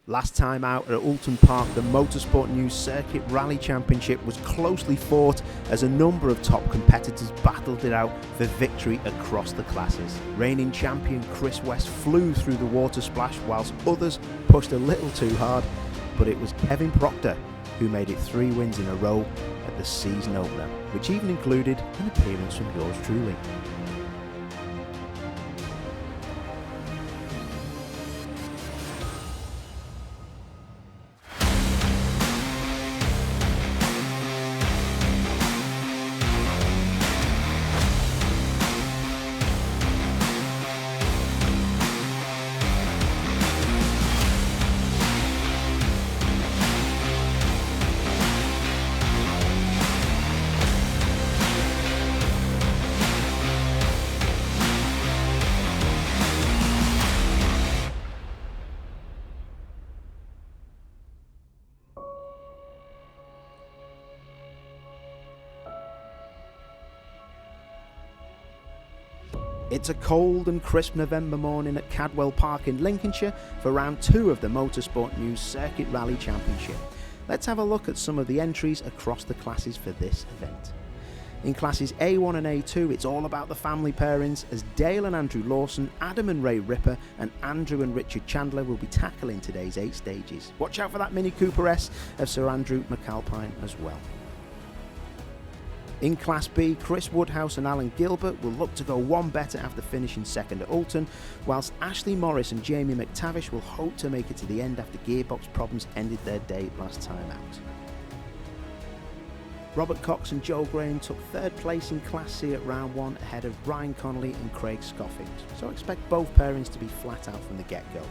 Last time out at Oulton Park, the Motorsport News Circuit Rally Championship was closely fought as a number of top competitors battled it out for victory across the classes. Reigning champion Chris West flew through the water splash whilst others pushed a little too hard, but it was Kevin Proctor who made it 3 wins in a row at the season opener, which even included an appearance from yours truly. It's a cold and crisp November morning at Cadwell Park in Lincolnshire for round 2 of the Motorsport News Circuit Rally Championship. Let's have a look at some of the entries across the classes for this event. In classes A1 and A2, it's all about the family pairings as Dale and Andrew Lawson, Adam and Ray Ripper and Andrew and Richard Chandler will be tackling today's 8 stages. Watch out for that Mini Cooper S of Sir Andrew McAlpine as well. In Class B, Chris Woodhouse and Alan Gilbert will look to go one better after finishing second at Oulton, whilst Ashley Morris and Jamie McTavish will hope to make it to the end after gearbox problems ended their day last time out. Robert Cox and Joe Graham took 3rd place in Class C at round 1 ahead of Ryan Connolly and Craig Scofield, so expect both pairings to be flat out from the get-go.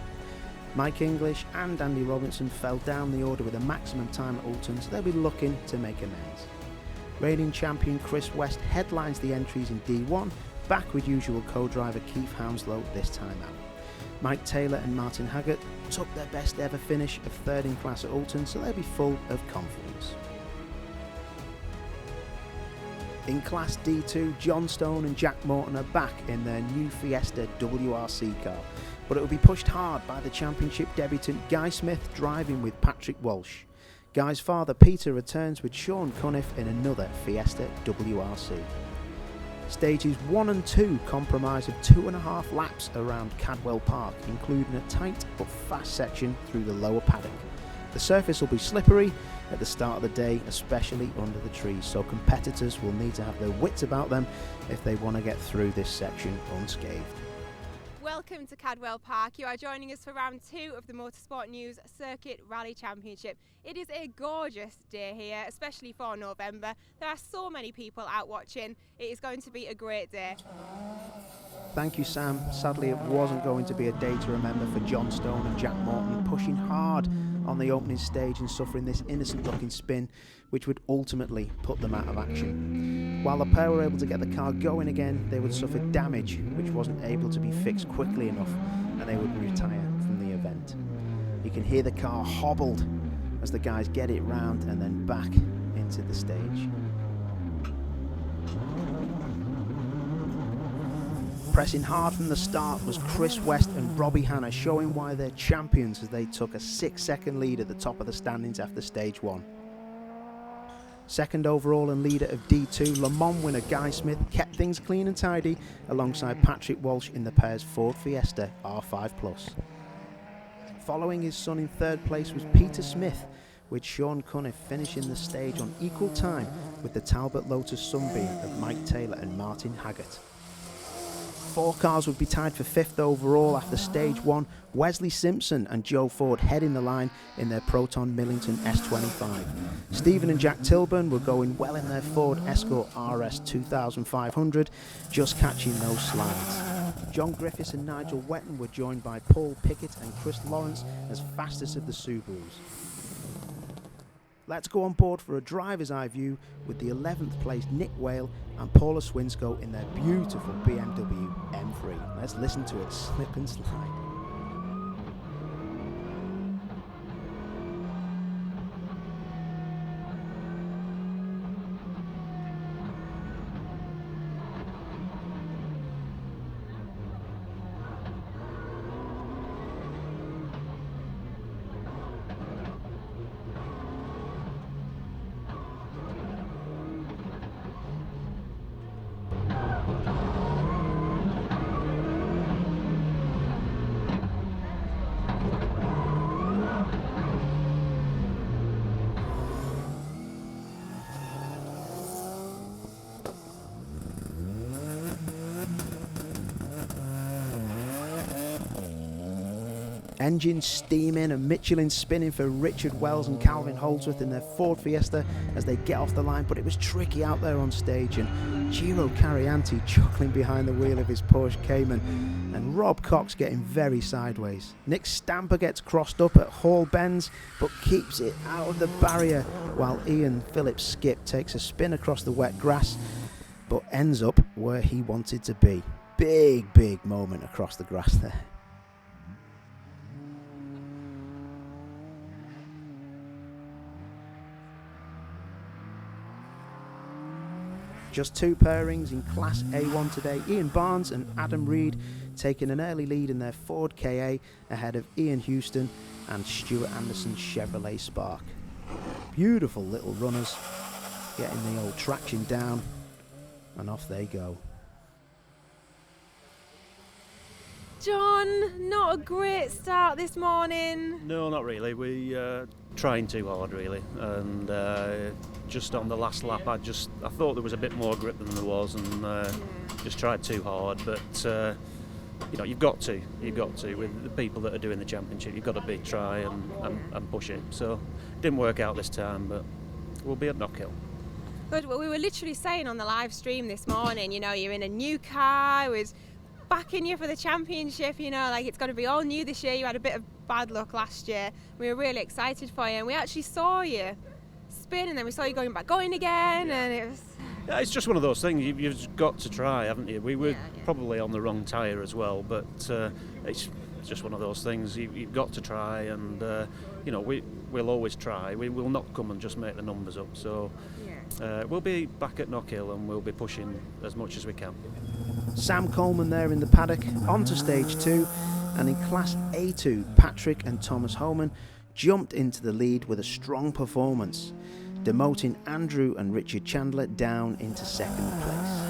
Mike English and Andy Robinson fell down the order with a maximum time at Oulton, so they'll be looking to make amends. Reigning champion Chris West headlines the entries in D1, back with usual co-driver Keith Hounslow this time out. Mike Taylor and Martin Haggart took their best ever finish of 3rd in class at Oulton, so they'll be full of confidence. In Class D2, John Stone and Jack Morton are back in their new Fiesta WRC car, but it will be pushed hard by the championship debutant Guy Smith driving with Patrick Walsh. Guy's father Peter returns with Sean Cunniff in another Fiesta WRC. Stages 1 and 2 comprise of 2.5 laps around Cadwell Park, including a tight but fast section through the lower paddock. The surface will be slippery at the start of the day, especially under the trees, so competitors will need to have their wits about them if they want to get through this section unscathed. Welcome to Cadwell Park. You are joining us for round 2 of the Motorsport News Circuit Rally Championship. It is a gorgeous day here, especially for November. There are so many people out watching. It is going to be a great day. Thank you, Sam. Sadly, it wasn't going to be a day to remember for John Stone and Jack Morton, pushing hard on the opening stage and suffering this innocent-looking spin, which would ultimately put them out of action. While the pair were able to get the car going again, they would suffer damage, which wasn't able to be fixed quickly enough, and they would retire from the event. You can hear the car hobbled as the guys get it round and then back into the stage. Pressing hard from the start was Chris West and Robbie Hanna, showing why they're champions as they took a 6-second lead at the top of the standings after stage 1. Second overall and leader of D2, Le Mans winner Guy Smith kept things clean and tidy alongside Patrick Walsh in the pair's Ford Fiesta R5 Plus. Following his son in 3rd place was Peter Smith, with Sean Cunniff finishing the stage on equal time with the Talbot Lotus Sunbeam of Mike Taylor and Martin Haggart. 4 cars would be tied for 5th overall after stage 1, Wesley Simpson and Joe Ford heading the line in their Proton Millington S25. Stephen and Jack Tilburn were going well in their Ford Escort RS 2500, just catching those slides. John Griffiths and Nigel Wetton were joined by Paul Pickett and Chris Lawrence as fastest of the Subarus. Let's go on board for a driver's eye view with the 11th placed Nick Whale and Paula Swinsko in their beautiful BMW M3. Let's listen to it slip and slide. Engines steaming and Michelin spinning for Richard Wells and Calvin Holdsworth in their Ford Fiesta as they get off the line, but it was tricky out there on stage, and Giro Carianti chuckling behind the wheel of his Porsche Cayman, and Rob Cox getting very sideways. Nick Stamper gets crossed up at Hall Bends but keeps it out of the barrier, while Ian Phillips' skip takes a spin across the wet grass but ends up where he wanted to be. Big moment across the grass there. Just two pairings in Class A1 today. Ian Barnes and Adam Reed taking an early lead in their Ford KA ahead of Ian Houston and Stuart Anderson's Chevrolet Spark. Beautiful little runners, getting the old traction down, and off they go. John, not a great start this morning. No, not really. We trying too hard, really, and just on the last lap, I thought there was a bit more grip than there was, and just tried too hard. But you've got to with the people that are doing the championship, you've got to try and push it. So it didn't work out this time, but we'll be at Knockhill. Good. Well, we were literally saying on the live stream this morning, you're in a new car. It was backing you for the championship, like it's going to be all new this year. You had a bit of bad luck last year. We were really excited for you, and we actually saw you spin, and then we saw you going again, and it was... Yeah, it's just one of those things. You've got to try, haven't you? We were probably on the wrong tyre as well, but it's just one of those things. You've got to try, and we'll always try. We will not come and just make the numbers up. So we'll be back at Knockhill, and we'll be pushing as much as we can. Sam Coleman there in the paddock, onto stage 2, and in Class A2, Patrick and Thomas Homan jumped into the lead with a strong performance, demoting Andrew and Richard Chandler down into second place.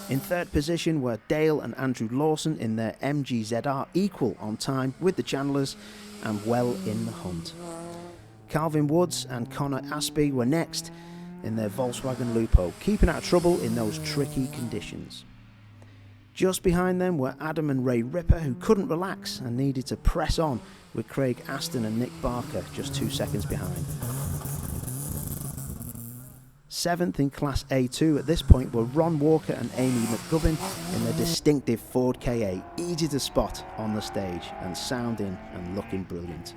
In third position were Dale and Andrew Lawson in their MG-ZR, equal on time with the Chandlers and well in the hunt. Calvin Woods and Connor Aspey were next in their Volkswagen Lupo, keeping out of trouble in those tricky conditions. Just behind them were Adam and Ray Ripper, who couldn't relax and needed to press on, with Craig Aston and Nick Barker just 2 seconds behind. Seventh in Class A2 at this point were Ron Walker and Amy Mcgovern in their distinctive Ford KA, easy to spot on the stage and sounding and looking brilliant.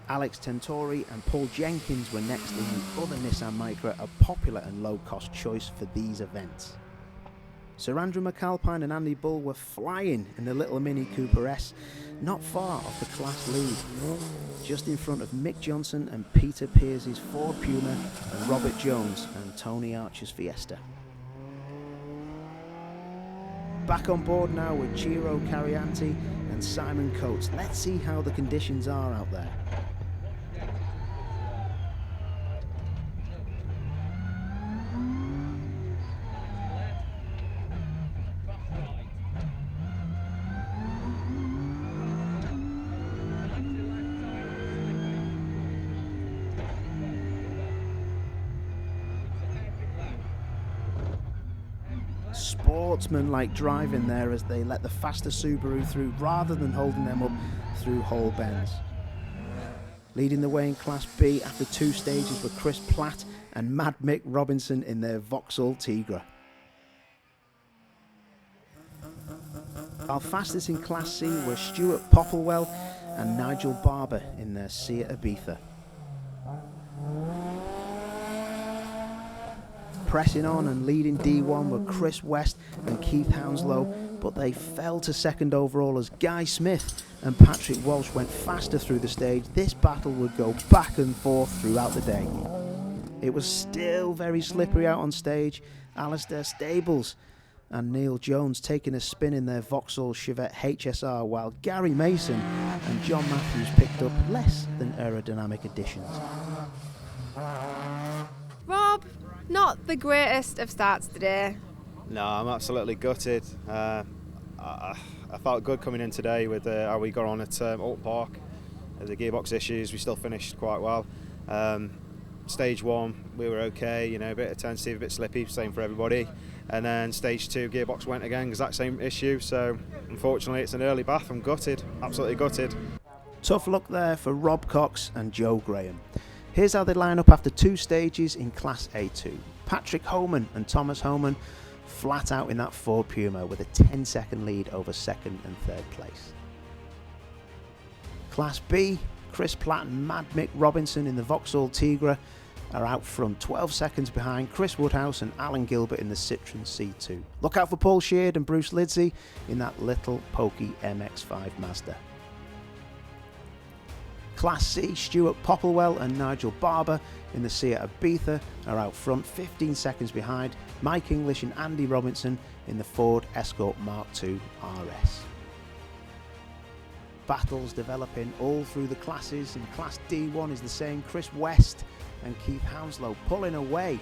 Alex Tentori and Paul Jenkins were next in the other Nissan Micra, a popular and low-cost choice for these events. Sir Andrew McAlpine and Andy Bull were flying in the little Mini Cooper S, not far off the class lead, just in front of Mick Johnson and Peter Pierce's Ford Puma and Robert Jones and Tony Archer's Fiesta. Back on board now with Giro Carianti and Simon Coates. Let's see how the conditions are out there. Sportsman-like driving there as they let the faster Subaru through rather than holding them up through Hall Bends. Leading the way in Class B after 2 stages were Chris Platt and Mad Mick Robinson in their Vauxhall Tigra. Our fastest in Class C were Stuart Popplewell and Nigel Barber in their Seat Ibiza. Pressing on and leading D1 were Chris West and Keith Hounslow, but they fell to second overall as Guy Smith and Patrick Walsh went faster through the stage. This battle would go back and forth throughout the day. It was still very slippery out on stage. Alistair Stables and Neil Jones taking a spin in their Vauxhall Chevette HSR, while Gary Mason and John Matthews picked up less than aerodynamic additions. Rob, not the greatest of starts today. No, I'm absolutely gutted. I felt good coming in today with how we got on at Oak Park. The gearbox issues, we still finished quite well. stage 1 we were okay, you know, a bit attentive, a bit slippy, same for everybody. And then stage 2 gearbox went again, exact same issue. So unfortunately it's an early bath. I'm gutted, absolutely gutted. Tough luck there for Rob Cox and Joe Graham. Here's how they line up after 2 stages in Class A2. Patrick Homan and Thomas Homan flat out in that Ford Puma with a 10-second lead over 2nd and 3rd place. Class B, Chris Platt and Mad Mick Robinson in the Vauxhall Tigra are out front, 12 seconds behind Chris Woodhouse and Alan Gilbert in the Citroen C2. Look out for Paul Sheard and Bruce Lidsey in that little pokey MX-5 Mazda. Class C, Stuart Popplewell and Nigel Barber in the Seat Ibiza are out front, 15 seconds behind Mike English and Andy Robinson in the Ford Escort Mark II RS. Battles developing all through the classes. In Class D1 is the same. Chris West and Keith Hounslow pulling away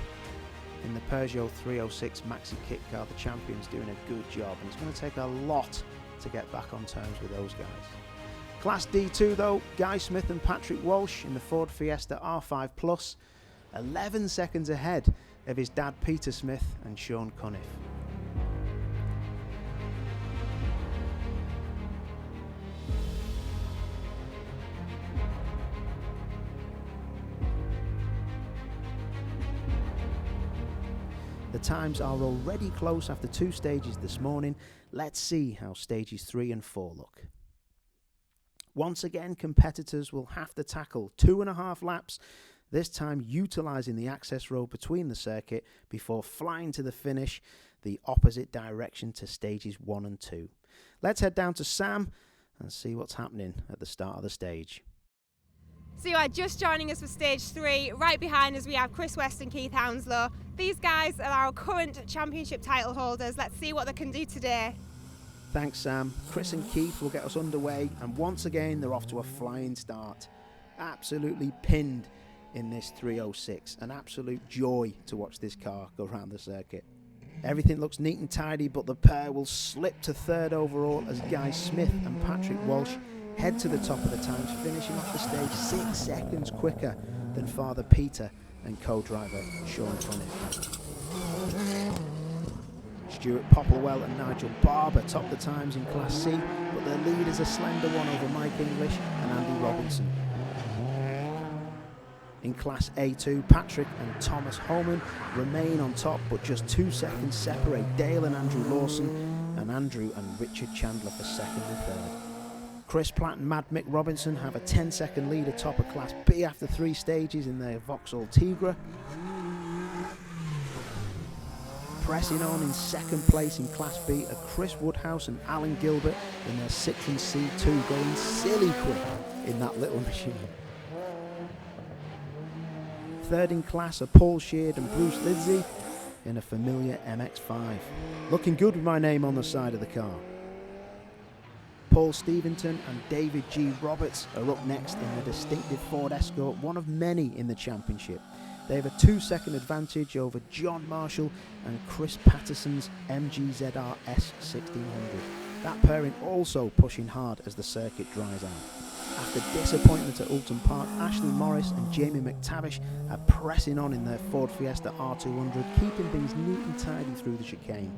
in the Peugeot 306 Maxi Kit Car. The champions doing a good job, and it's going to take a lot to get back on terms with those guys. Class D2 though, Guy Smith and Patrick Walsh in the Ford Fiesta R5 Plus, 11 seconds ahead of his dad Peter Smith and Sean Cunniff. The times are already close after 2 stages this morning. Let's see how stages 3 and 4 look. Once again, competitors will have to tackle 2.5 laps, this time utilising the access road between the circuit before flying to the finish the opposite direction to stages 1 and 2. Let's head down to Sam and see what's happening at the start of the stage. So you are just joining us for stage 3. Right behind us we have Chris West and Keith Hounslow. These guys are our current championship title holders. Let's see what they can do today. Thanks, Sam. Chris and Keith will get us underway, and once again they're off to a flying start. Absolutely pinned in this 306. An absolute joy to watch this car go around the circuit. Everything looks neat and tidy, but the pair will slip to 3rd overall as Guy Smith and Patrick Walsh head to the top of the times, finishing off the stage 6 seconds quicker than Father Peter and co-driver Sean Cunniff. Stuart Popplewell and Nigel Barber top the times in Class C, but their lead is a slender one over Mike English and Andy Robinson. In Class A2, Patrick and Thomas Homan remain on top, but just 2 seconds separate Dale and Andrew Lawson, and Andrew and Richard Chandler for 2nd and 3rd. Chris Platt and Mad Mick Robinson have a 10-second lead atop of Class B after 3 stages in their Vauxhall Tigra. Pressing on in 2nd place in Class B are Chris Woodhouse and Alan Gilbert in their Citroen C2, going silly quick in that little machine. 3rd in class are Paul Sheard and Bruce Lidsey in a familiar MX-5. Looking good with my name on the side of the car. Paul Steventon and David G. Roberts are up next in the distinctive Ford Escort, one of many in the championship. They have a 2-second advantage over John Marshall and Chris Patterson's MG ZR S1600. That pairing also pushing hard as the circuit dries out. After disappointment at Oulton Park, Ashley Morris and Jamie McTavish are pressing on in their Ford Fiesta R200, keeping things neat and tidy through the chicane.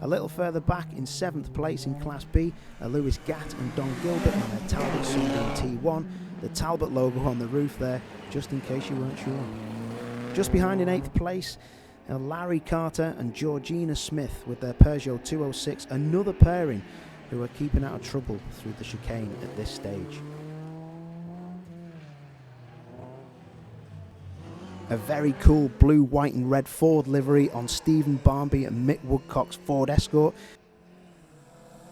A little further back, in 7th place in Class B, are Lewis Gatt and Don Gilbert in their Talbot Sunbeam T1, the Talbot logo on the roof there, just in case you weren't sure. Just behind in 8th place are Larry Carter and Georgina Smith with their Peugeot 206, another pairing who are keeping out of trouble through the chicane at this stage. A very cool blue, white and red Ford livery on Stephen Barnby and Mick Woodcock's Ford Escort.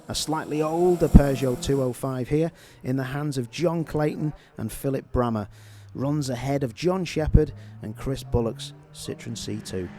A slightly older Peugeot 205 here in the hands of John Clayton and Philip Brammer. Runs ahead of John Shepherd and Chris Bullock's Citroen C2.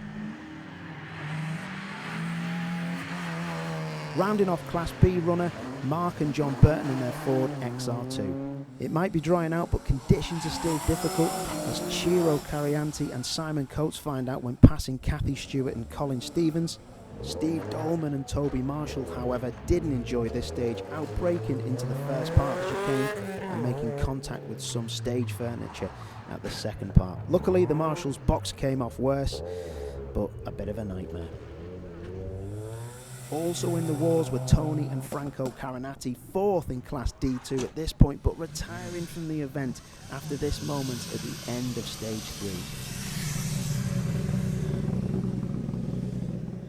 Rounding off Class B runner, Mark and John Burton in their Ford XR2. It might be drying out, but conditions are still difficult as Chiro Carianti and Simon Coates find out when passing Kathy Stewart and Colin Stevens. Steve Dolman and Toby Marshall, however, didn't enjoy this stage, outbreaking into the first part of the chicane and making contact with some stage furniture. at the second part. Luckily, the Marshals box came off worse, but a bit of a nightmare. Also in the wars were Tony and Franco Carinati, 4th in Class D2 at this point, but retiring from the event after this moment at the end of Stage 3.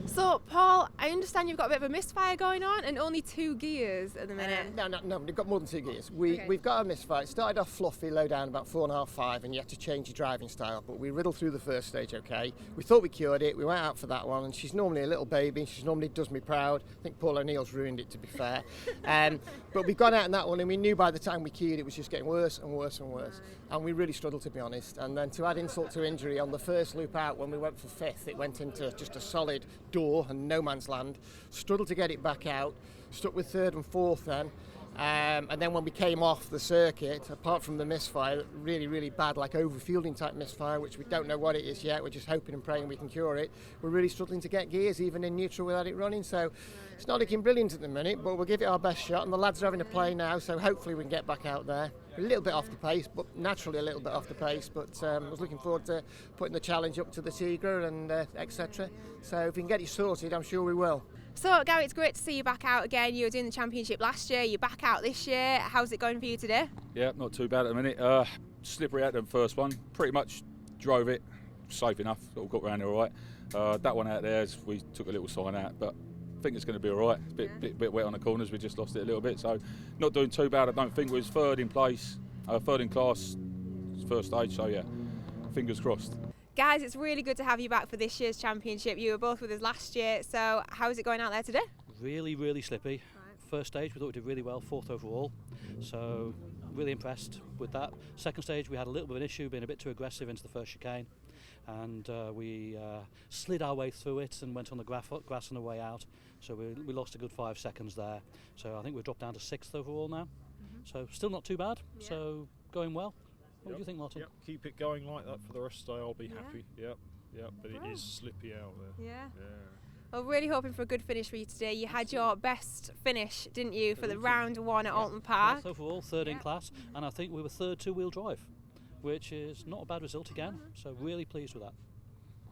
So, Paul, I understand you've got a bit of a misfire going on and only 2 gears at the minute. No, we've got more than 2 gears. We've got a misfire. It started off fluffy, low down, about 4.5, 5, and you had to change your driving style. But we riddled through the first stage okay. We thought we cured it. We went out for that one, and she's normally a little baby. She normally does me proud. I think Paul O'Neill's ruined it, to be fair. But we've gone out in that one, and we knew by the time we cured it was just getting worse and worse and worse. And we really struggled, to be honest. And then to add insult to injury, on the first loop out, when we went for 5th, it went into just a solid door and no man's land. Struggled to get it back out, stuck with 3rd and 4th then, and then when we came off the circuit, apart from the misfire, really bad, like overfielding type misfire, which we don't know what it is yet, we're just hoping and praying we can cure it. We're really struggling to get gears even in neutral without it running, so it's not looking brilliant at the minute, but we'll give it our best shot, and the lads are having a play now, so hopefully we can get back out there. A little bit off the pace, but naturally a little bit off the pace, but I was looking forward to putting the challenge up to the Tigra and etc. So if we can get it sorted, I'm sure we will. So, Gary, it's great to see you back out again. You were doing the championship last year, you're back out this year. How's it going for you today? Yeah, not too bad at the minute. Slippery out the first one. Pretty much drove it safe enough. Sort of got around there all right. That one out there, we took a little sign out, but I think it's going to be all right. Bit wet on the corners. We just lost it a little bit, so not doing too bad. I don't think. We was 3rd in place, 3rd in class, first stage. So yeah, fingers crossed. Guys, it's really good to have you back for this year's championship. You were both with us last year, so how is it going out there today? Really slippy. First stage we thought we did really well, 4th overall, so I'm really impressed with that. Second stage we had a little bit of an issue, being a bit too aggressive into the first chicane, and we slid our way through it and went on the grass on the way out, so we lost a good 5 seconds there. So I think we've dropped down to 6th overall now, so still not too bad, so going well. What do you think, Martin? Yep, keep it going like that for the rest of the day, I'll be happy. Yep, but it is slippy out there. Yeah. Well, really hoping for a good finish for you today. You had your best finish, didn't you, for the round 1 at Alton Park? 4th overall, 3rd in class, and I think we were 3rd 2-wheel drive, which is not a bad result again, so really pleased with that.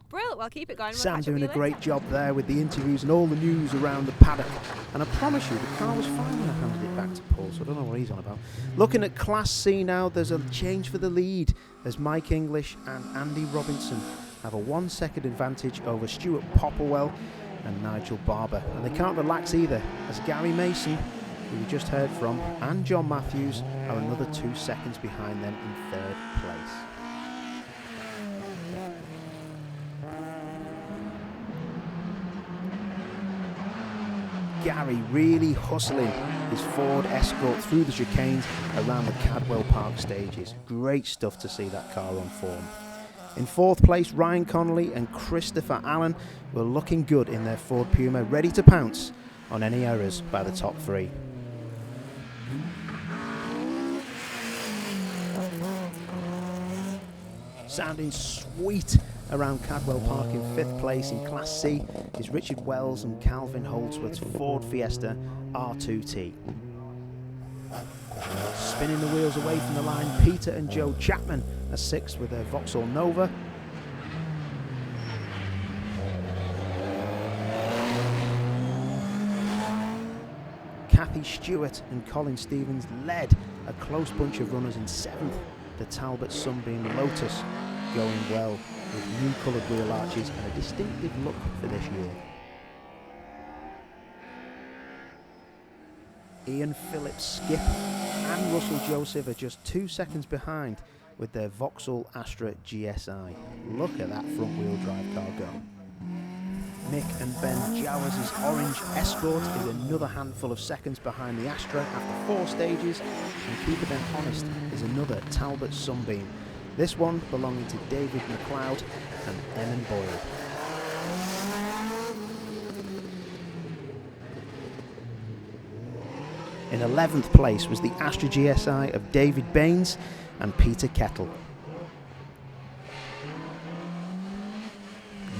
Brilliant, well keep it going. Sam doing a great job there with the interviews and all the news around the paddock. And I promise you, the car was fine when I handed it back to Paul, so I don't know what he's on about. Looking at Class C now, there's a change for the lead as Mike English and Andy Robinson have a 1-second advantage over Stuart Popplewell and Nigel Barber. And they can't relax either, as Gary Mason, who we just heard from, and John Matthews are another 2 seconds behind them in 3rd place. Gary really hustling his Ford Escort through the chicanes around the Cadwell Park stages. Great stuff to see that car on form. In 4th place, Ryan Connolly and Christopher Allen were looking good in their Ford Puma, ready to pounce on any errors by the top 3. Sounding sweet around Cadwell Park in 5th place in Class C is Richard Wells and Calvin Holdsworth's Ford Fiesta R2T. Spinning the wheels away from the line, Peter and Joe Chapman are 6th with their Vauxhall Nova. Kathy Stewart and Colin Stevens led a close bunch of runners in 7th. The Talbot Sunbeam Lotus going well with new coloured wheel arches and a distinctive look for this year. Ian Phillips Skip and Russell Joseph are just 2 seconds behind with their Vauxhall Astra GSI. Look at that front wheel drive car go. Mick and Ben Jowers' Orange Escort is another handful of seconds behind the Astra after 4 stages, and Keep It Then Honest is another Talbot Sunbeam, this one belonging to David McLeod and Eamon Boyle. In 11th place was the Astra GSI of David Baines and Peter Kettle.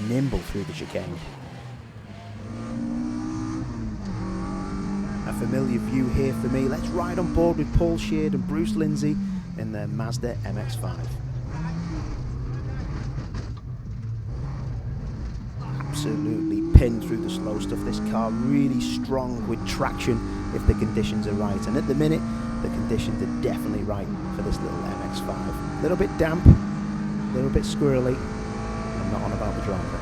Nimble through the chicane. A familiar view here for me. Let's ride on board with Paul Sheard and Bruce Lindsay in their Mazda MX-5. absolutely pinned through the slow stuff. This car really strong with traction if the conditions are right, and at the minute the conditions are definitely right for this little MX-5. A little bit damp, a little bit squirrely. I'm not on about the driver.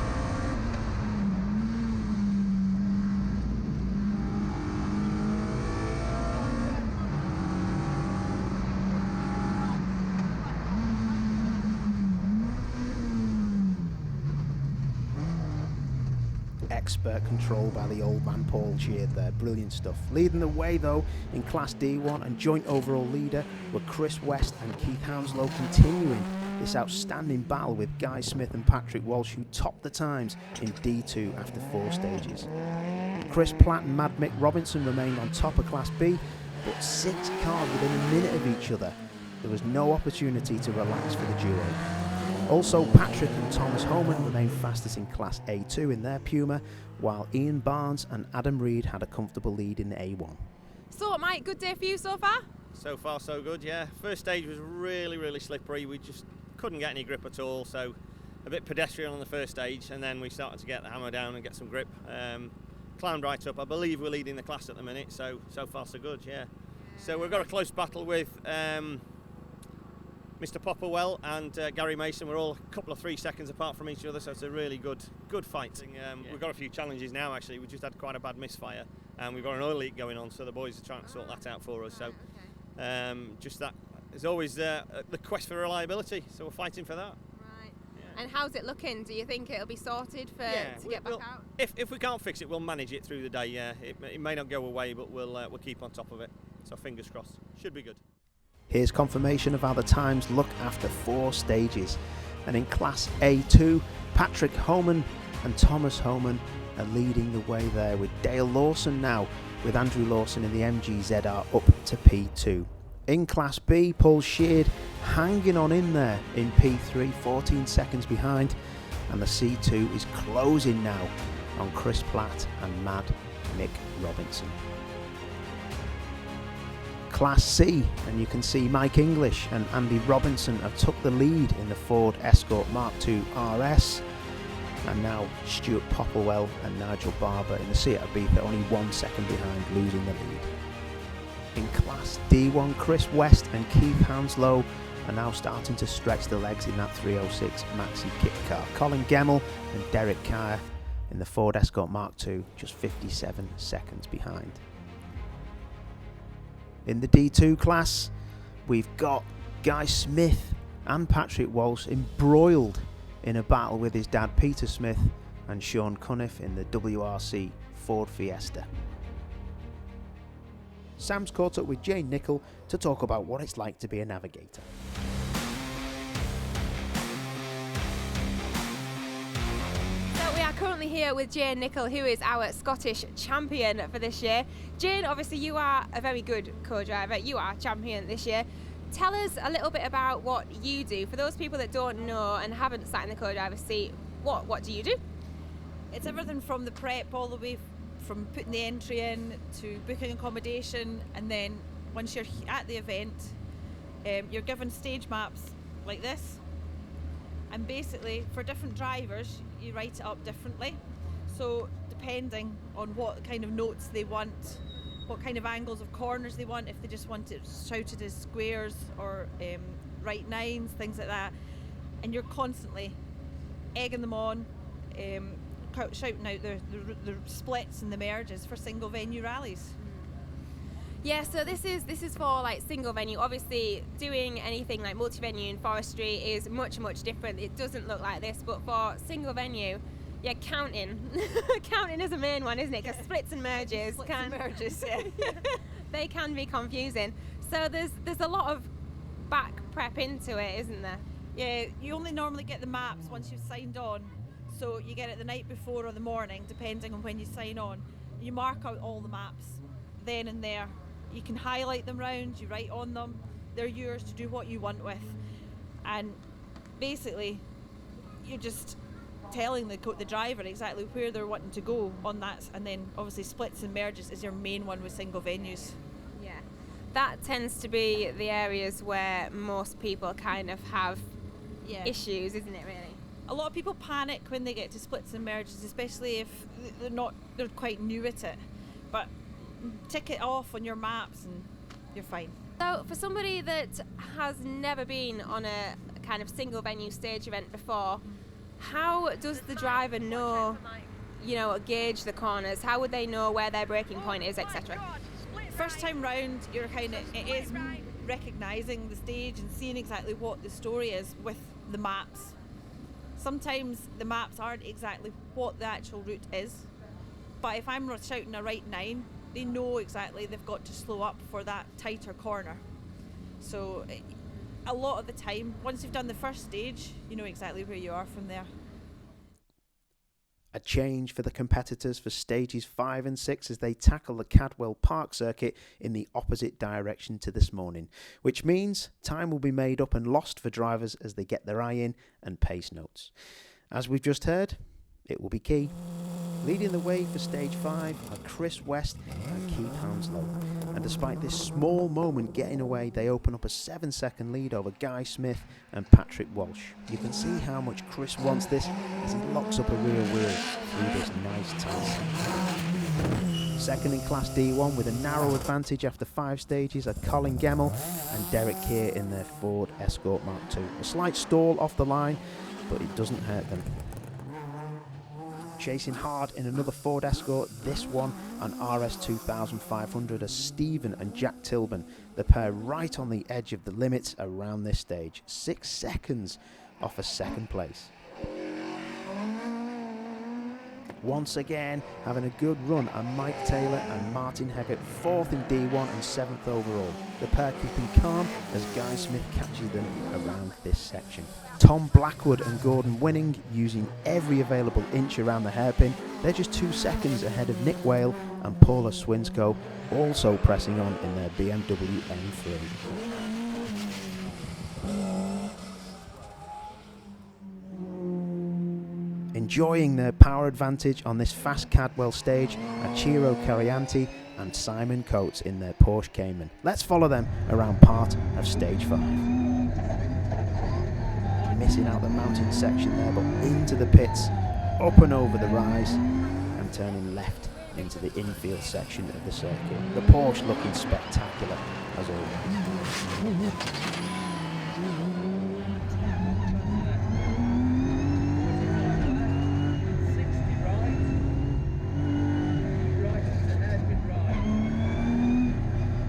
Expert control by the old man Paul Sheard there, brilliant stuff. Leading the way though in Class D1 and joint overall leader were Chris West and Keith Hounslow, continuing this outstanding battle with Guy Smith and Patrick Walsh, who topped the times in D2 after 4 stages. Chris Platt and Mad Mick Robinson remained on top of Class B, but 6 cars within a minute of each other. There was no opportunity to relax for the duo. Also, Patrick and Thomas Homan remained fastest in Class A2 in their Puma, while Ian Barnes and Adam Reed had a comfortable lead in the A1. So, Mike, good day for you so far? So far, so good, yeah. First stage was really slippery. We just couldn't get any grip at all, so a bit pedestrian on the first stage, and then we started to get the hammer down and get some grip. Climbed right up. I believe we're leading the class at the minute, so far, so good, yeah. So we've got a close battle with Mr. Popperwell and Gary Mason. We're all a couple of 3 seconds apart from each other, so it's a really good fight. We've got a few challenges now, actually. We just had quite a bad misfire, and we've got an oil leak going on, so the boys are trying to sort that out for us. So just that, there's always the quest for reliability, so we're fighting for that. Right. Yeah. And how's it looking? Do you think it'll be sorted to get back out? If we can't fix it, we'll manage it through the day, yeah. It may not go away, but we'll keep on top of it. So fingers crossed. Should be good. Here's confirmation of how the times look after 4 stages. And in Class A2, Patrick Homan and Thomas Homan are leading the way there, with Dale Lawson now, with Andrew Lawson in the MG ZR up to P2. In Class B, Paul Sheard hanging on in there in P3, 14 seconds behind, and the C2 is closing now on Chris Platt and Mad Mick Robinson. Class C, and you can see Mike English and Andy Robinson have took the lead in the Ford Escort Mark II RS, and now Stuart Popplewell and Nigel Barber in the Seat Ibiza only 1 second behind, losing the lead. In Class D1, Chris West and Keith Hounslow are now starting to stretch the legs in that 306 Maxi kit car. Colin Gemmell and Derek Kyer in the Ford Escort Mark II just 57 seconds behind. In the D2 class, we've got Guy Smith and Patrick Walsh embroiled in a battle with his dad Peter Smith and Sean Cunniff in the WRC Ford Fiesta. Sam's caught up with Jane Nichol to talk about what it's like to be a navigator. Currently here with Jane Nichol, who is our Scottish champion for this year. Jane, obviously you are a very good co-driver, you are champion this year. Tell us a little bit about what you do. For those people that don't know and haven't sat in the co-driver's seat, what do you do? It's everything from the prep all the way from putting the entry in to booking accommodation, and then once you're at the event, you're given stage maps like this. And basically, for different drivers, you write it up differently. So depending on what kind of notes they want, what kind of angles of corners they want, if they just want it shouted as squares or right nines, things like that. And you're constantly egging them on, shouting out the splits and the merges for single venue rallies. Yeah, so this is for like single venue. Obviously, doing anything like multi-venue in forestry is much different. It doesn't look like this, but for single venue, yeah, counting is a main one, isn't it? Because splits and merges they can be confusing. So there's a lot of back prep into it, isn't there? Yeah, you only normally get the maps once you've signed on. So you get it the night before or the morning, depending on when you sign on. You mark out all the maps then and there. You can highlight them round, you write on them, they're yours to do what you want with. And basically, you're just telling the driver exactly where they're wanting to go on that, and then obviously splits and merges is your main one with single venues. Yeah, that tends to be the areas where most people kind of have issues, isn't it really? A lot of people panic when they get to splits and merges, especially if they're quite new at it. But tick it off on your maps and you're fine. So for somebody that has never been on a kind of single venue stage event before, how does the driver know, gauge the corners? How would they know where their braking point is, etc.? First time round, it is recognising the stage and seeing exactly what the story is with the maps. Sometimes the maps aren't exactly what the actual route is, but if I'm shouting a right 9, they know exactly they've got to slow up for that tighter corner. So a lot of the time, once you've done the first stage, you know exactly where you are from there. A change for the competitors for stages 5 and 6 as they tackle the Cadwell Park circuit in the opposite direction to this morning, which means time will be made up and lost for drivers as they get their eye in and pace notes. As we've just heard, it will be key. Leading the way for stage 5 are Chris West and Keith Hounslow. And despite this small moment getting away, they open up a 7-second lead over Guy Smith and Patrick Walsh. You can see how much Chris wants this as he locks up a rear wheel through this nice tight. Second in Class D1 with a narrow advantage after 5 stages are Colin Gemmell and Derek Keir in their Ford Escort Mark II. A slight stall off the line, but it doesn't hurt them. Chasing hard in another Ford Escort, this one an RS 2500 are Stephen and Jack Tilburn, the pair right on the edge of the limits around this stage, 6 seconds off a second place. Once again, having a good run are Mike Taylor and Martin Heggett, 4th in D1 and 7th overall. The pair keeping calm as Guy Smith catches them around this section. Tom Blackwood and Gordon Winning using every available inch around the hairpin. They're just 2 seconds ahead of Nick Whale and Paula Swinsko, also pressing on in their BMW M3. Enjoying their power advantage on this fast Cadwell stage are Ciro Carianti and Simon Coates in their Porsche Cayman. Let's follow them around part of stage 5. Missing out the mountain section there, but into the pits, up and over the rise, and turning left into the infield section of the circuit. The Porsche looking spectacular as always.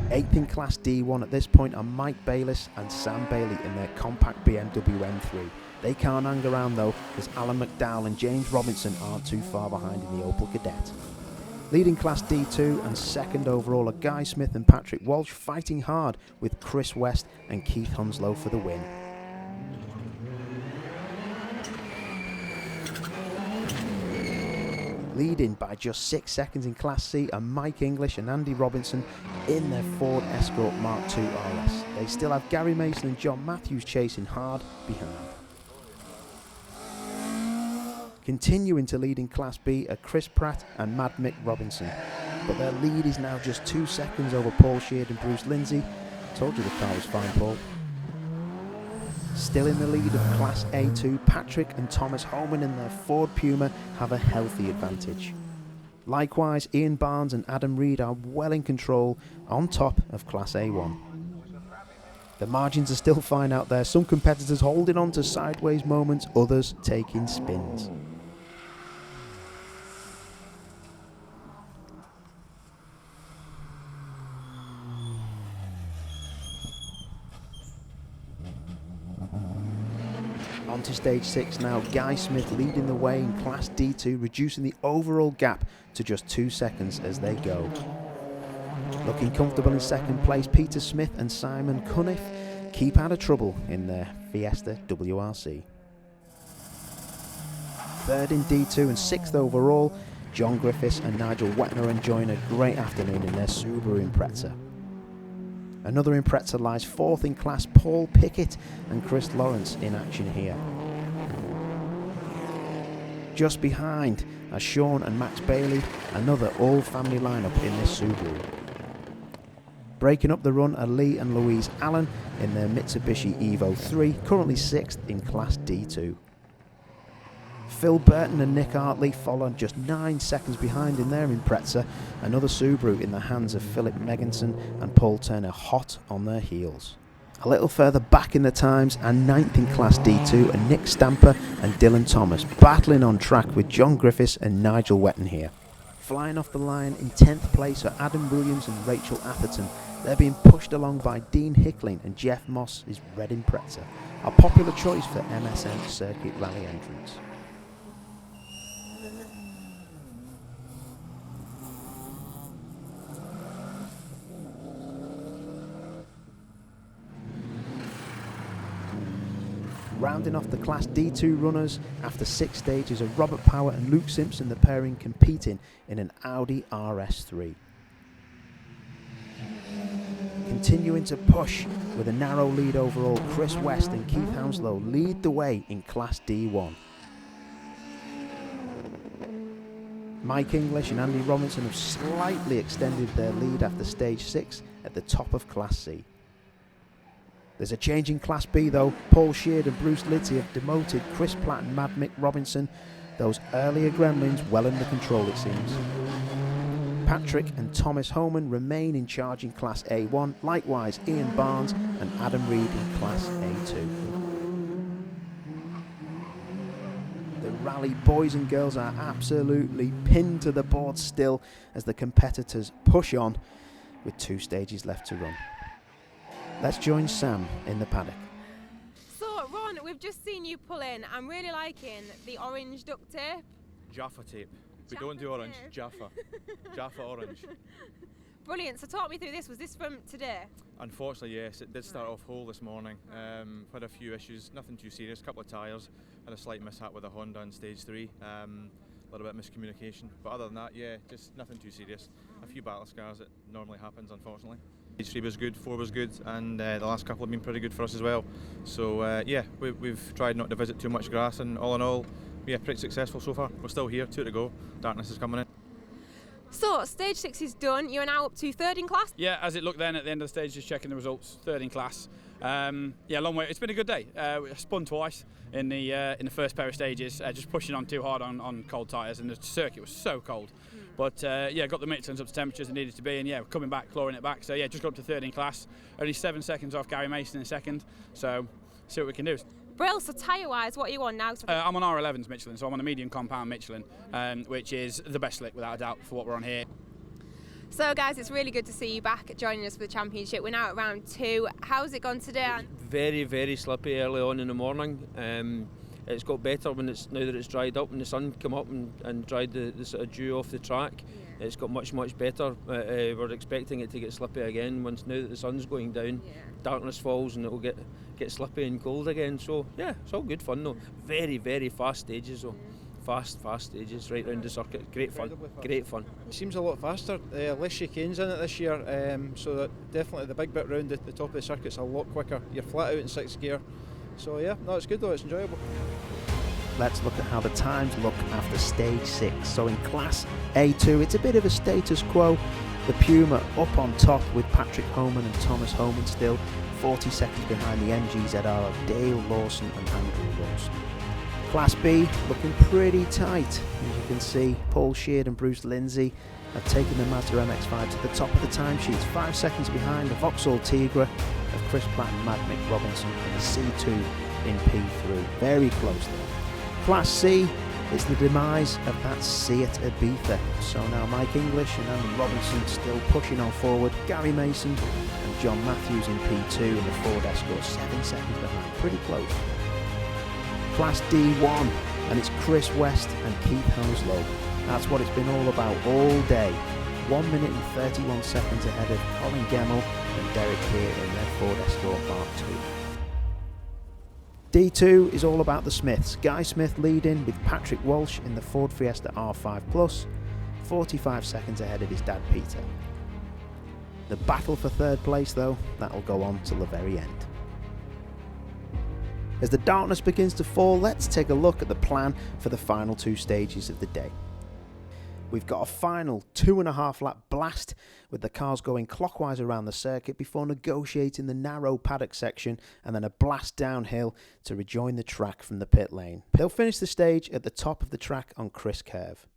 8th in Class D1 at this point are Mike Bayliss and Sam Bailey in their compact BMW M3. They can't hang around though, as Alan McDowell and James Robinson aren't too far behind in the Opel Kadett. Leading Class D2 and 2nd overall are Guy Smith and Patrick Walsh, fighting hard with Chris West and Keith Hounslow for the win. Leading by just 6 seconds in Class C are Mike English and Andy Robinson in their Ford Escort Mark II RS. They still have Gary Mason and John Matthews chasing hard behind. Continuing to lead in Class B are Chris Pratt and Mad Mick Robinson, but their lead is now just 2 seconds over Paul Sheard and Bruce Lindsay. Told you the car was fine, Paul. Still in the lead of Class A2, Patrick and Thomas Holman in their Ford Puma have a healthy advantage. Likewise, Ian Barnes and Adam Reed are well in control on top of Class A1. The margins are still fine out there, some competitors holding on to sideways moments, others taking spins. On to stage 6 now, Guy Smith leading the way in Class D2, reducing the overall gap to just 2 seconds as they go. Looking comfortable in 2nd place, Peter Smith and Simon Cunniff keep out of trouble in their Fiesta WRC. 3rd in D2 and 6th overall, John Griffiths and Nigel Wetner enjoying a great afternoon in their Subaru Impreza. Another Impreza lies 4th in class, Paul Pickett and Chris Lawrence in action here. Just behind are Sean and Max Bailey, another all-family lineup in this Subaru. Breaking up the run are Lee and Louise Allen in their Mitsubishi Evo 3, currently 6th in Class D2. Phil Burton and Nick Hartley followed just 9 seconds behind in their Impreza. Another Subaru in the hands of Philip Megginson and Paul Turner hot on their heels. A little further back in the times, and 9th in Class D2 are Nick Stamper and Dylan Thomas, battling on track with John Griffiths and Nigel Wetton here. Flying off the line in 10th place are Adam Williams and Rachel Atherton. They're being pushed along by Dean Hickling and Jeff Moss's red Impreza, a popular choice for MSN Circuit Rally entrants. Rounding off the Class D2 runners after 6 stages are Robert Power and Luke Simpson, the pairing competing in an Audi RS3. Continuing to push with a narrow lead overall, Chris West and Keith Hounslow lead the way in Class D1. Mike English and Andy Robinson have slightly extended their lead after stage 6 at the top of Class C. There's a change in Class B though. Paul Sheard and Bruce Lidsley have demoted Chris Platt and Mad Mick Robinson. Those earlier gremlins well under control, it seems. Patrick and Thomas Homan remain in charge in Class A1. Likewise, Ian Barnes and Adam Reed in Class A2. The rally boys and girls are absolutely pinned to the board still as the competitors push on with 2 stages left to run. Let's join Sam in the paddock. So, Ron, we've just seen you pull in. I'm really liking the orange duct tape. Jaffa tape. We Jaffa don't do orange, tape. Jaffa. Jaffa orange. Brilliant. So talk me through this. Was this from today? Unfortunately, yes. It did start off whole this morning. Had a few issues, nothing too serious. A couple of tyres. Had a slight mishap with a Honda on stage 3. A little bit of miscommunication. But other than that, yeah, just nothing too serious. A few battle scars that normally happens, unfortunately. Stage 3 was good, 4 was good, and the last couple have been pretty good for us as well. So yeah, we've tried not to visit too much grass, and all in all, yeah, pretty successful so far. We're still here, 2 to go. Darkness is coming in. So stage 6 is done. You are now up to 3rd in class. Yeah, as it looked then at the end of the stage, just checking the results, 3rd in class. Yeah, long way. It's been a good day. We spun twice in the first pair of stages, just pushing on too hard on cold tyres, and the circuit was so cold. But yeah, got the Michelins up to temperatures it needed to be, and yeah, coming back, clawing it back. So yeah, just got up to 3rd in class. Only 7 seconds off Gary Mason in 2nd. So see what we can do. Brill, so tyre-wise, what are you on now? I'm on R11's Michelin, so I'm on a medium compound Michelin, which is the best slick without a doubt for what we're on here. So guys, it's really good to see you back joining us for the championship. We're now at round 2. How's it gone today? Very, very slippy early on in the morning. It's got better when now that it's dried up, when the sun came up and dried the sort of dew off the track. Yeah. It's got much better. We're expecting it to get slippy again now that the sun's going down. Yeah. Darkness falls and it'll get slippy and cold again. So yeah, it's all good fun though. Very, very fast stages though. Fast stages right round the circuit. Great fun. Great fun. It seems a lot faster. Less chicanes in it this year, so that definitely the big bit round the top of the circuit's a lot quicker. You're flat out in 6th gear. So yeah, no, it's good though, it's enjoyable. Let's look at how the times look after stage 6. So in Class A2, it's a bit of a status quo. The Puma up on top with Patrick Homan and Thomas Homan still 40 seconds behind the MGZR of Dale Lawson and Andrew Lawson. Class B looking pretty tight. As you can see, Paul Sheard and Bruce Lindsay have taken the Mazda MX-5 to the top of the timesheets, 5 seconds behind the Vauxhall Tigra of Chris Platt and Mad Mick Robinson and the C2 in P3. Very close there. Class C is the demise of that Seat Ibiza. So now Mike English and Andy Robinson still pushing on forward. Gary Mason and John Matthews in P2 in the Ford Escort, 7 seconds behind. Pretty close. Class D1, and it's Chris West and Keith Hounslow. That's what it's been all about all day. 1 minute and 31 seconds ahead of Colin Gemmell and Derek Keir in their Ford Escort Mark II. D2 is all about the Smiths. Guy Smith leading with Patrick Walsh in the Ford Fiesta R5 Plus, 45 seconds ahead of his dad Peter. The battle for 3rd place though, that'll go on till the very end. As the darkness begins to fall, let's take a look at the plan for the final 2 stages of the day. We've got a final 2.5 lap blast with the cars going clockwise around the circuit before negotiating the narrow paddock section and then a blast downhill to rejoin the track from the pit lane. They'll finish the stage at the top of the track on Chris Curve.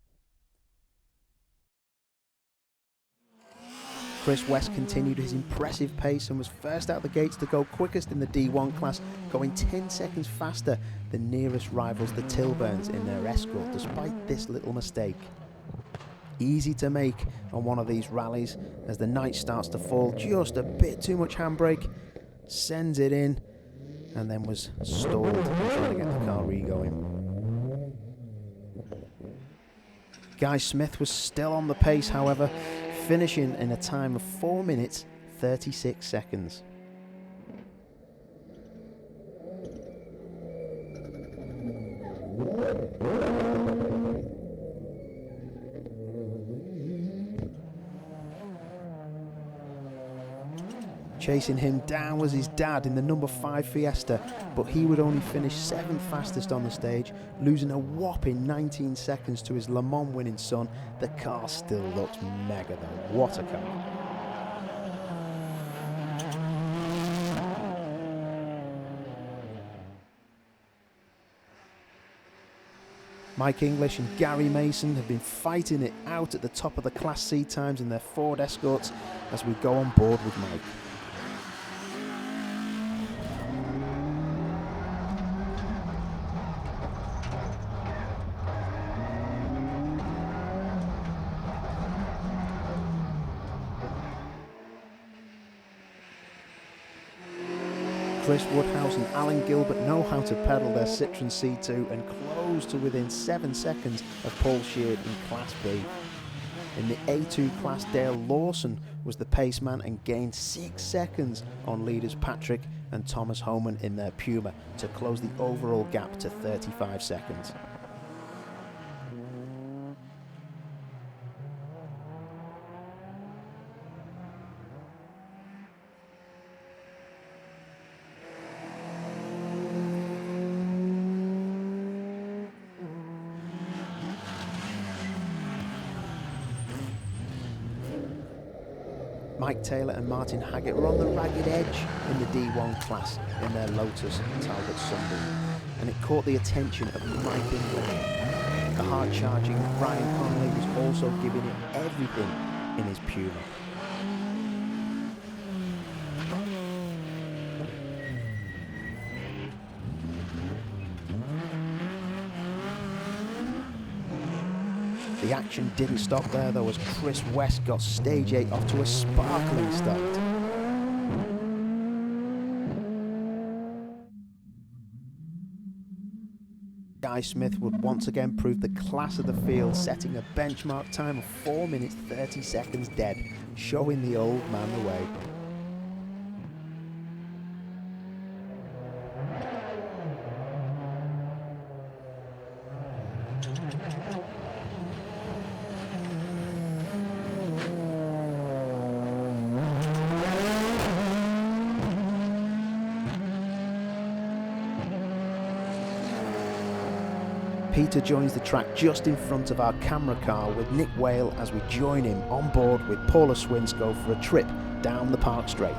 Chris West continued his impressive pace and was first out the gates to go quickest in the D1 class, going 10 seconds faster than nearest rivals the Tilburns in their Escort despite this little mistake. Easy to make on one of these rallies as the night starts to fall, just a bit too much handbrake, sends it in and then was stalled trying to get the car re-going. Guy Smith was still on the pace, however, finishing in a time of 4 minutes 36 seconds. Chasing him down was his dad in the number 5 Fiesta, but he would only finish 7th fastest on the stage, losing a whopping 19 seconds to his Le Mans winning son. The car still looks mega though. What a car. Mike English and Gary Mason have been fighting it out at the top of the Class C times in their Ford Escorts as we go on board with Mike. Chris Woodhouse and Alan Gilbert know how to pedal their Citroen C2 and close to within 7 seconds of Paul Sheard in Class B. In the A2 class, Dale Lawson was the pace man and gained 6 seconds on leaders Patrick and Thomas Homan in their Puma to close the overall gap to 35 seconds. Mike Taylor and Martin Haggett were on the ragged edge in the D1 class in their Lotus Talbot Sunbeam, and it caught the attention of Mike English. The hard-charging Brian Connolly was also giving it everything in his Puma. The action didn't stop there though, as Chris West got stage 8 off to a sparkling start. Guy Smith would once again prove the class of the field, setting a benchmark time of 4 minutes 30 seconds dead, showing the old man the way. Peter joins the track just in front of our camera car with Nick Whale as we join him on board with Paula Swinsko for a trip down the Park Straight.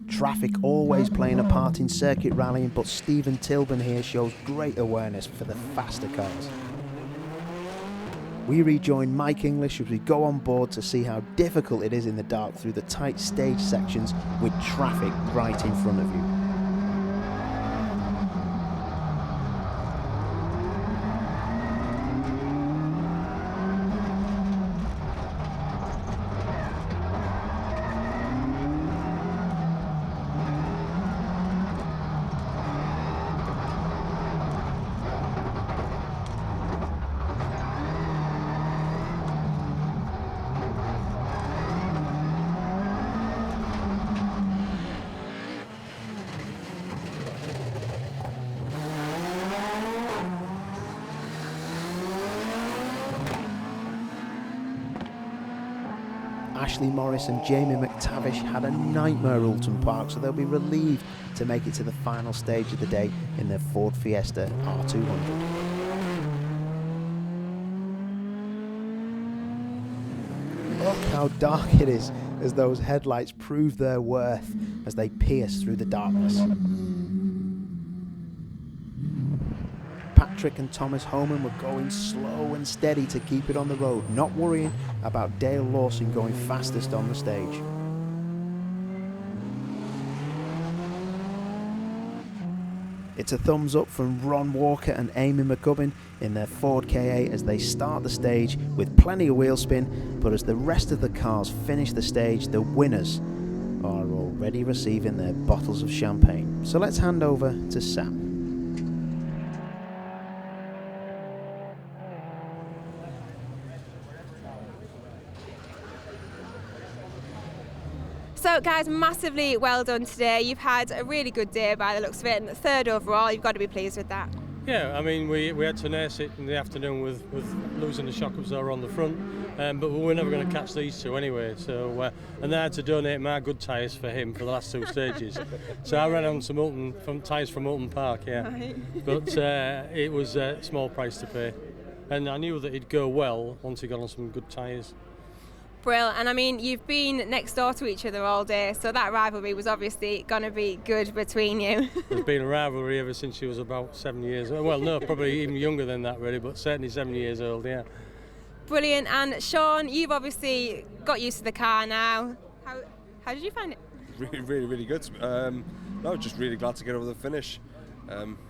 Traffic always playing a part in circuit rallying, but Stephen Tilburn here shows great awareness for the faster cars. We rejoin Mike English as we go on board to see how difficult it is in the dark through the tight stage sections with traffic right in front of you. Ashley Morris and Jamie McTavish had a nightmare Oulton Park, so they'll be relieved to make it to the final stage of the day in their Ford Fiesta R200. Look how dark it is as those headlights prove their worth as they pierce through the darkness. Patrick and Thomas Homan were going slow and steady to keep it on the road, not worrying about Dale Lawson going fastest on the stage. It's a thumbs up from Ron Walker and Amy Mcgovern in their Ford KA as they start the stage with plenty of wheel spin, but as the rest of the cars finish the stage, the winners are already receiving their bottles of champagne. So let's hand over to Sam. So guys, massively well done today. You've had a really good day by the looks of it, and third overall. You've got to be pleased with that. Yeah, I mean, we had to nurse it in the afternoon with losing the shock absorber on the front, but we were never going to catch these two anyway. So and I had to donate my good tyres for him for the last two stages. So I ran on some tyres from Oulton Park, yeah. Right. But it was a small price to pay, and I knew that he'd go well once he got on some good tyres. Brill, and I mean, you've been next door to each other all day, so that rivalry was obviously going to be good between you. There's been a rivalry ever since she was about 7 years old. Well, no, probably even younger than that really, but certainly 7 years old, yeah. Brilliant, and Sean, you've obviously got used to the car now. How did you find it? Really good. No, just really glad to get over the finish.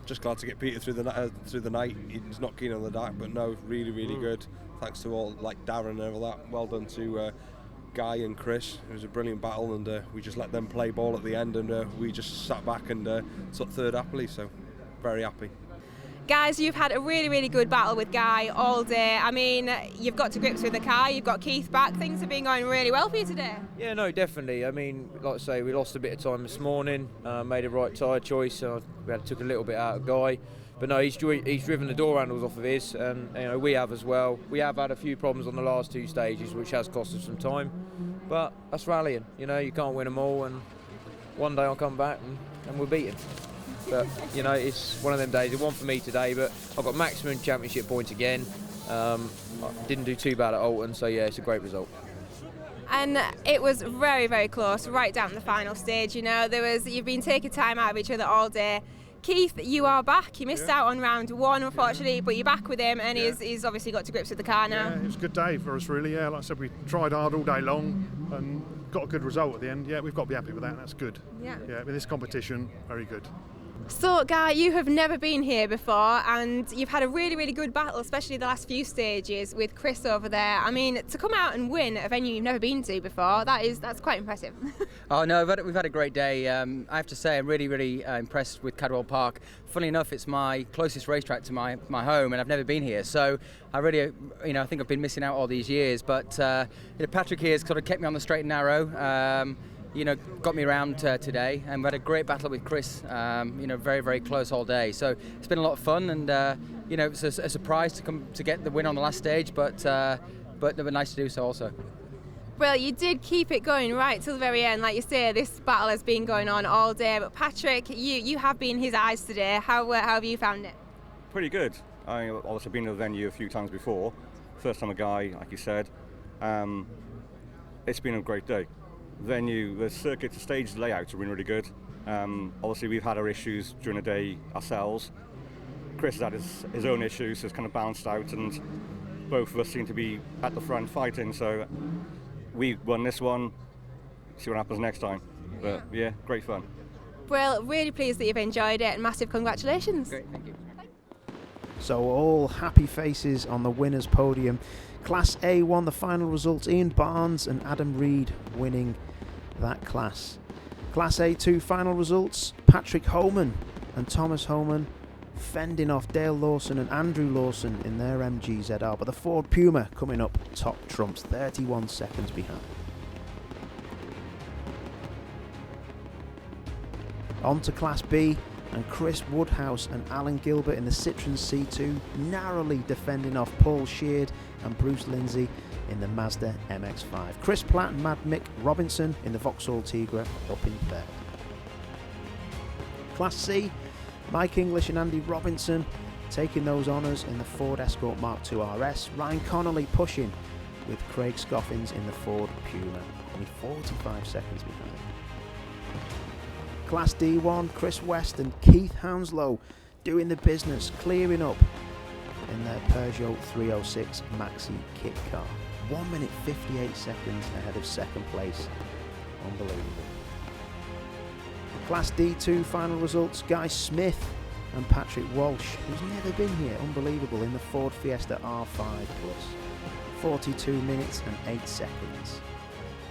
Just glad to get Peter through the night. He's not keen on the dark, but no, really good. Thanks to all, like Darren and all that. Well done to Guy and Chris. It was a brilliant battle, and we just let them play ball at the end, and we just sat back and took third happily, so very happy. Guys, you've had a really good battle with Guy all day. I mean, you've got to grips with the car, you've got Keith back, things have been going really well for you today. Yeah, no, definitely. I mean, like I say, we lost a bit of time this morning, made a right tyre choice, we took a little bit out of Guy. But no, he's driven the door handles off of his, and you know, we have as well. We have had a few problems on the last two stages, which has cost us some time. But that's rallying, you know, you can't win them all, and one day I'll come back and we'll beat him. But you know, it's one of them days. It won for me today, but I've got maximum championship points again. I didn't do too bad at Oulton, so yeah, it's a great result. And it was very close, right down to the final stage. You know, you've been taking time out of each other all day. Keith, you are back. You missed out on round one, unfortunately, but you're back with him, and he's obviously got to grips with the car now. Yeah, it was a good day for us, really. Yeah, like I said, we tried hard all day long and got a good result at the end. Yeah, we've got to be happy with that. That's good. Yeah. Yeah, with this competition, very good. So, Guy, you have never been here before, and you've had a really good battle, especially the last few stages with Chris over there. I mean, to come out and win at a venue you've never been to before, that's quite impressive. Oh no, we've had a great day. I have to say, I'm really impressed with Cadwell Park. Funnily enough, it's my closest racetrack to my home, and I've never been here. So I really, I think I've been missing out all these years. But Patrick here has sort of kept me on the straight and narrow. Got me around today, and we had a great battle with Chris. Very close all day. So it's been a lot of fun, and it's a surprise to get the win on the last stage, but they were nice to do so also. Well, you did keep it going right till the very end. Like you say, this battle has been going on all day. But Patrick, you have been his eyes today. How have you found it? Pretty good. I've obviously been to the venue a few times before. First time a Guy, like you said. It's been a great day. Venue, the circuit, the stage layouts have been really good. Obviously we've had our issues during the day ourselves. Chris has had his own issues, so it's kind of bounced out, and both of us seem to be at the front fighting, so we won this one, see what happens next time. But yeah, great fun. Well, really pleased that you've enjoyed it, and massive congratulations. Great, thank you. So all happy faces on the winners' podium. Class A won the final results. Ian Barnes and Adam Reed winning that class. Class A2 final results. Patrick Homan and Thomas Homan fending off Dale Lawson and Andrew Lawson in their MG ZR, but the Ford Puma coming up top trumps, 31 seconds behind. On to Class B. and Chris Woodhouse and Alan Gilbert in the Citroen C2, narrowly defending off Paul Sheard and Bruce Lindsay in the Mazda MX-5. Chris Platt and Mad Mick Robinson in the Vauxhall Tigra up in third. Class C, Mike English and Andy Robinson taking those honours in the Ford Escort Mark II RS. Ryan Connolly pushing with Craig Scoffins in the Ford Puma, only 45 seconds behind. Class D1, Chris West and Keith Hounslow doing the business, clearing up in their Peugeot 306 Maxi kit car. 1 minute 58 seconds ahead of second place. Unbelievable. Class D2 final results, Guy Smith and Patrick Walsh, who's never been here, unbelievable, in the Ford Fiesta R5 Plus. 42 minutes and 8 seconds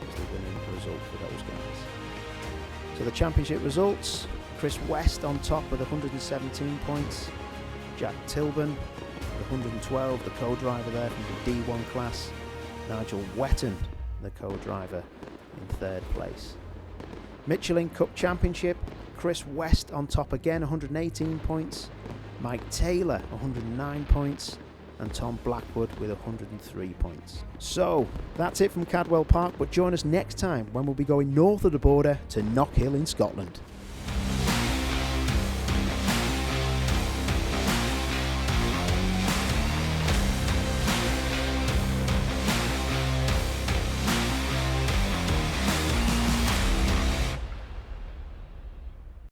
is the winning result for those guys. So the championship results, Chris West on top with 117 points, Jack Tilburn with 112, the co-driver there from the D1 class, Nigel Wetton, the co-driver, in third place. Michelin Cup Championship, Chris West on top again, 118 points, Mike Taylor 109 points, and Tom Blackwood with 103 points. So that's it from Cadwell Park, but join us next time when we'll be going north of the border to Knockhill in Scotland.